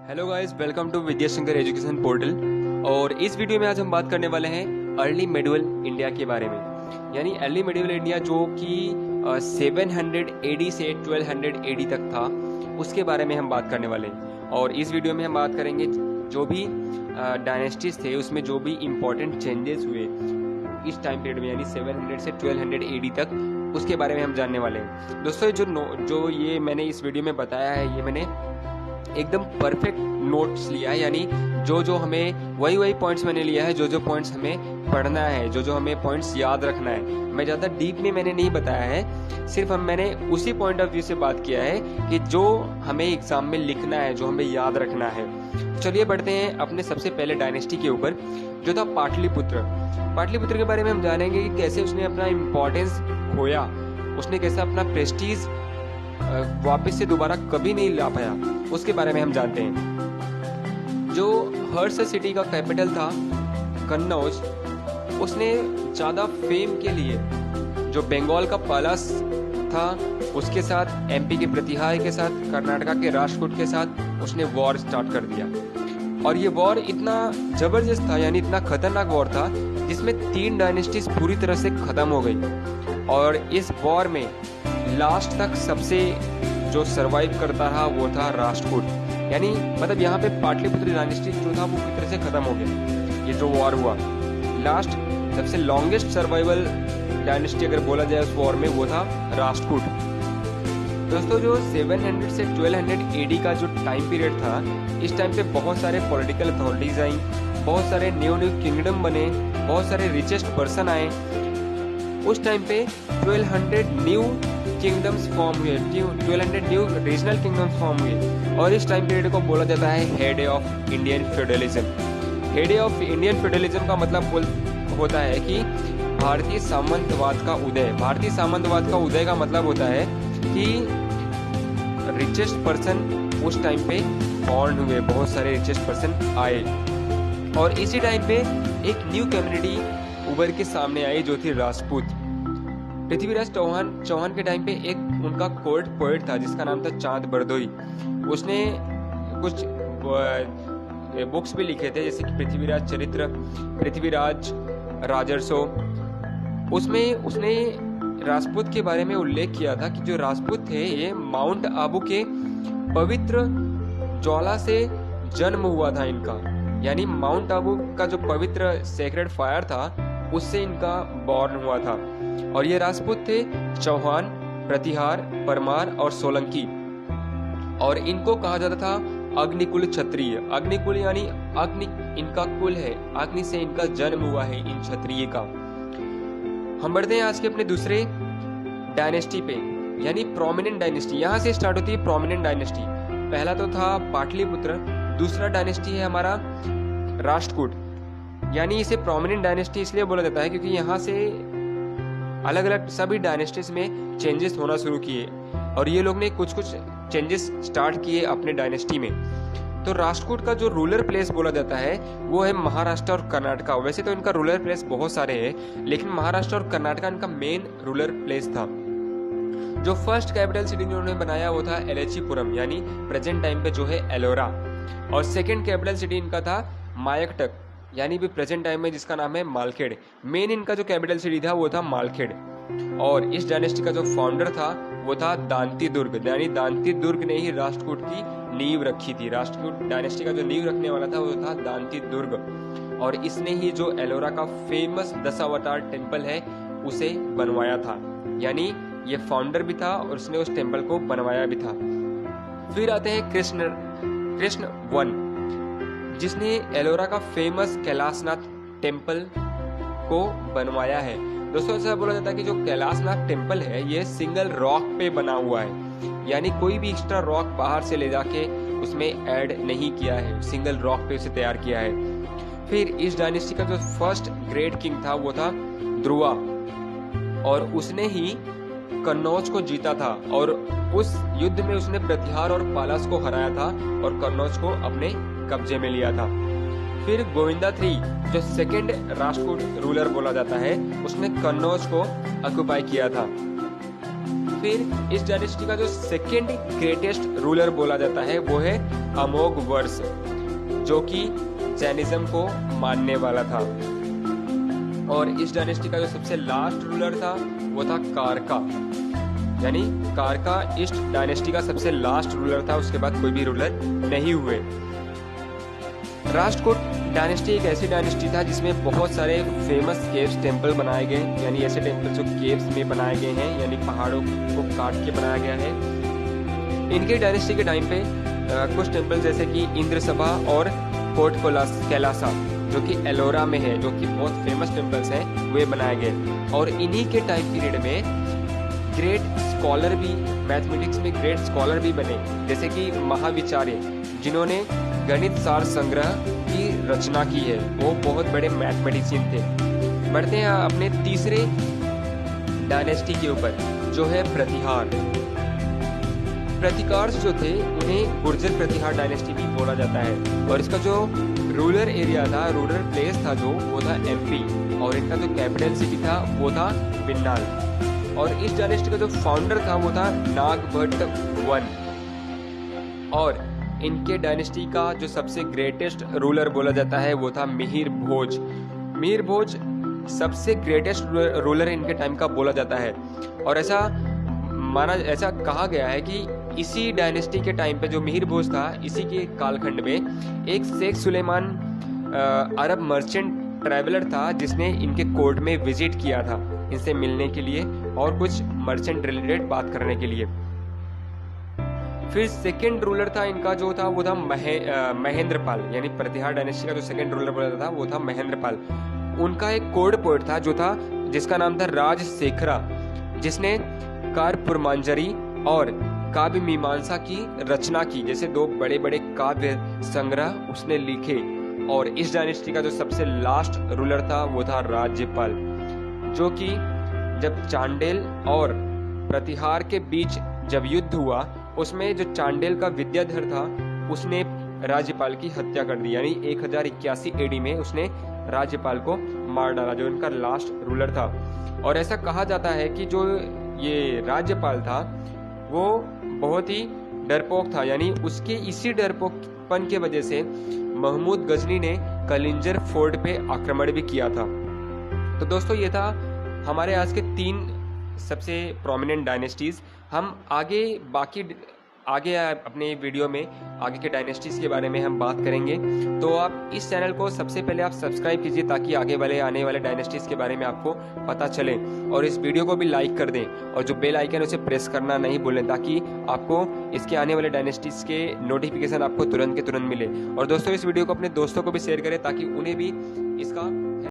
Hello guys, welcome to Vidyashankar education portal. और इस video में आज हम बात करने वाले हैं अर्ली मेडिवल इंडिया के बारे में। यानी अर्ली मेडिवल इंडिया जो कि 700 एडी से 1200 एडी तक था, उसके बारे में हम बात करने वाले हैं। और इस वीडियो में हम बात करेंगे जो भी डायनेस्टीज थे उसमें जो भी इम्पोर्टेंट चेंजेस हुए इस टाइम पीरियड में, यानी 700 से 1200 एडी तक, उसके बारे में हम जानने वाले हैं। दोस्तों, जो ये मैंने इस वीडियो में बताया है, ये मैंने एकदम परफेक्ट नोट्स लिया है। यानी जो हमें वही पॉइंट्स मैंने लिया है, जो पॉइंट्स हमें पढ़ना है, जो हमें पॉइंट्स याद रखना है। मैं ज़्यादा डीप में मैंने नहीं बताया है, सिर्फ मैंने उसी पॉइंट ऑफ व्यू से बात किया है कि जो हमें एग्जाम में लिखना है, जो हमें याद रखना है। चलिए बढ़ते हैं अपने सबसे पहले डायनेस्टी के ऊपर, जो था पाटलिपुत्र। पाटलिपुत्र के बारे में हम जानेंगे कि कैसे उसने अपना इम्पोर्टेंस खोया, उसने कैसे अपना प्रेस्टीज वापस से दोबारा कभी नहीं ला पाया, उसके बारे में हम जानते हैं। जो हर्ष सिटी का कैपिटल था कन्नौज, उसने ज़्यादा फेम के लिए जो बंगाल का पैलेस था उसके साथ, एमपी के प्रतिहार के साथ, कर्नाटका के राजकोट के साथ उसने वॉर स्टार्ट कर दिया। और ये वॉर इतना ज़बरदस्त था, यानी इतना खतरनाक वॉर था, जिसमें 3 डायनेस्टीज पूरी तरह से ख़त्म हो गई। और इस वॉर में लास्ट तक सबसे जो सरवाइव करता रहा वो था राष्ट्रकूट। यानी मतलब यहाँ पे पाटलिपुत्र डायनेस्टी जो था वो पूरी तरह से खत्म हो गया। ये जो वॉर हुआ, लास्ट सबसे लॉन्गेस्ट सर्वाइवल डायनेस्टी अगर बोला जाए उस वॉर में, वो था राष्ट्रकूट। दोस्तों, जो 700 से 1200 एडी का जो टाइम पीरियड था, इस टाइम पे बहुत सारे पॉलिटिकल अथॉरिटीज आई, बहुत सारे न्यू किंगडम बने, बहुत सारे रिचेस्ट पर्सन आए। उस टाइम पे 1200 न्यू किंगडम्स फॉर्म हुए, 1200 न्यू रीजनल किंगडम्स फॉर्म हुए। और इस टाइम पीरियड को बोला जाता है heyday of Indian federalism. Heyday of Indian federalism का मतलब होता है कि भारतीय सामंतवाद का उदय। भारतीय सामंतवाद का उदय का मतलब होता है कि रिचेस्ट पर्सन उस टाइम पे बॉर्न हुए, बहुत सारे रिचेस्ट पर्सन आए। और इसी टाइम पे एक न्यू कम्युनिटी उभर के सामने आई, जो थी राजपूत। पृथ्वीराज चौहान के टाइम पे एक उनका कोर्ट पोएट था जिसका नाम था चांद बरदोई। उसने कुछ बुक्स भी लिखे थे, जैसे कि पृथ्वीराज चरित्र, पृथ्वीराज राजर्षो। उसमें उसने राजपूत के बारे में उल्लेख किया था कि जो राजपूत थे, ये माउंट आबू के पवित्र ज्वाला से जन्म हुआ था इनका। यानी माउंट आबू का जो पवित्र सेक्रेड फायर था, उससे इनका बॉर्न हुआ था। और ये राजपूत थे चौहान, प्रतिहार, परमार और सोलंकी। और इनको कहा जाता था अग्निकुल क्षत्रिय। अग्निकुल यानी अग्नि इनका कुल है, अग्नि से इनका जन्म हुआ है इन क्षत्रिय का। हम बढ़ते हैं आज के अपने दूसरे डायनेस्टी पे, यानी प्रोमिनेंट डायनेस्टी। यहाँ से स्टार्ट होती है प्रोमिनेंट डायनेस्टी। पहला तो था पाटलिपुत्र, दूसरा डायनेस्टी है हमारा राष्ट्रकूट। यानी इसे प्रोमिनेंट डायनेस्टी इसलिए बोला जाता है क्योंकि यहाँ से अलग अलग सभी डायनेस्टीज में चेंजेस होना शुरू किए, और ये लोग ने कुछ चेंजेस स्टार्ट किए अपने डायनेस्टी में। तो राष्ट्रकूट का जो रूलर प्लेस बोला जाता है वो है महाराष्ट्र और कर्नाटका। वैसे तो इनका रूलर प्लेस बहुत सारे हैं, लेकिन महाराष्ट्र और कर्नाटका इनका मेन रूलर प्लेस था। जो फर्स्ट कैपिटल सिटी इन्होंने बनाया वो था एलेचीपुरम, यानी प्रेजेंट टाइम पे जो है एलोरा। और सेकेंड कैपिटल सिटी इनका था मायकटक, यानी भी प्रेजेंट टाइम में जिसका नाम है मालखेड़। मेन इनका जो कैपिटल सिटी था वो था मालखेड़। और इस डायनेस्टी का जो फाउंडर था वो था दांती दुर्ग, यानी दांती दुर्ग ने ही राष्ट्रकूट की नींव रखी थी। राष्ट्रकूट डायनेस्टी का जो नींव रखने वाला था वो था दांती दुर्ग। और इसने ही जो एलोरा का फेमस दशावतार टेम्पल है उसे बनवाया था। यानी ये फाउंडर भी था और उसने उस टेम्पल को बनवाया भी था। फिर आते हैं कृष्ण वन, जिसने एलोरा का फेमस कैलाशनाथ टेम्पल को बनवाया है। दोस्तों, ऐसा बोला जाता है कि जो कैलाशनाथ टेम्पल है ये सिंगल रॉक पे बना हुआ है, यानी कोई भी एक्स्ट्रा रॉक बाहर से ले जाके उसमें ऐड नहीं किया है, सिंगल रॉक पे उसे तैयार किया है। फिर इस डायनेस्टी का जो फर्स्ट ग्रेट किंग था वो था ध्रुवा, और उसने ही कन्नौज को जीता था। और उस युद्ध में उसने प्रतिहार और पालास को हराया था और कन्नौज को अपने कब्जे में लिया था। फिर गोविंदा III, जो सेकेंड राष्ट्रकूट रूलर बोला जाता है, उसने कन्नौज को ऑक्युपाई किया था। फिर इस डायनेस्टी का जो सेकेंड ग्रेटेस्ट रूलर बोला जाता है वो है अमोघ वर्ष, जो कि जैनिज्म को मानने वाला था। और इस डायनेस्टी का जो सबसे लास्ट रूलर था वो था कारका, यानी कारका इस डायनेस्टी का सबसे लास्ट रूलर था। उसके बाद कोई भी रूलर नहीं हुए। राष्ट्रकूट डायनेस्टी एक ऐसी डायनेस्टी था जिसमें बहुत सारे फेमस केव्स टेम्पल बनाए गए, यानी ऐसे टेम्पल जो केव्स में बनाए गए हैं, यानी पहाड़ों को काट के बनाया गया है। इनके डायनेस्टी के टाइम पे कुछ टेम्पल जैसे कि इंद्र सभा और फोर्ट कैलासा जो कि एलोरा में है, जो कि बहुत फेमस टेम्पल्स हैं, वे बनाए गए। और इन्हीं के टाइम पीरियड में ग्रेट स्कॉलर भी, मैथमेटिक्स में ग्रेट स्कॉलर भी बने, जैसे कि महाविचार्य, जिन्होंने गणित सार संग्रह की रचना की है। वो बहुत बड़े मैथमेटिशियन थे। बढ़ते हैं अपने तीसरे डायनेस्टी के ऊपर, जो है प्रतिहार। प्रतिहार जो थे उन्हें गुर्जर प्रतिहार डायनेस्टी भी बोला जाता है। और इसका जो रूरल एरिया था, रूरल प्लेस था जो, वो था एमपी। और इनका जो कैपिटल सिटी था वो था बिन्नाल। और इस डायनेस्टी का जो फाउंडर था वो था नागभट्ट वन। और इनके डायनेस्टी का जो सबसे ग्रेटेस्ट रूलर बोला जाता है वो था मिहिर भोज। मिहिर भोज सबसे ग्रेटेस्ट रूलर इनके टाइम का बोला जाता है। और ऐसा कहा गया है कि इसी डायनेस्टी के टाइम पे जो मिहिर भोज था, इसी के कालखंड में एक शेख सुलेमान अरब मर्चेंट ट्रैवलर था, जिसने इनके कोर्ट में विजिट किया था इनसे मिलने के लिए और कुछ मर्चेंट रिलेटेड बात करने के लिए। फिर सेकेंड रूलर था इनका जो था वो था महेंद्रपाल, यानी प्रतिहार डायनेस्टी का जो सेकेंड रूलर बोला था वो था महेंद्रपाल। उनका एक कोड पोएट था जो था, जिसका नाम था राजशेखरा, जिसने कारपुरमांजरी और काव्य मीमांसा की रचना की, जैसे दो बड़े बड़े काव्य संग्रह उसने लिखे। और इस डायनेस्टी का जो सबसे लास्ट रूलर था वो था राज्यपाल, जो कि जब चांडेल और प्रतिहार के बीच जब युद्ध हुआ, उसमें जो चांडेल का विद्याधर था उसने राज्यपाल की हत्या कर दी, यानी 1081 एडी में उसने राज्यपाल को मार डाला, जो इनका लास्ट रूलर था। और ऐसा कहा जाता है कि जो ये राज्यपाल था वो बहुत ही डरपोक था, यानी उसके इसी डरपोकपन के वजह से महमूद गजनी ने कलिंजर फोर्ट पे आक्रमण भी किया था। तो दोस्तों ये था हमारे आज के 3 सबसे प्रोमिनेंट डायनेस्टीज। हम आगे अपने वीडियो में आगे के डायनेस्टीज के बारे में हम बात करेंगे। तो आप इस चैनल को सबसे पहले आप सब्सक्राइब कीजिए ताकि आने वाले डायनेस्टीज के बारे में आपको पता चले। और इस वीडियो को भी लाइक कर दें और जो बेल आइकन है उसे प्रेस करना नहीं भूलें, ताकि आपको इसके आने वाले डायनेस्टीज के नोटिफिकेशन आपको तुरंत के तुरंत मिले। और दोस्तों इस वीडियो को अपने दोस्तों को भी शेयर करें ताकि उन्हें भी इसका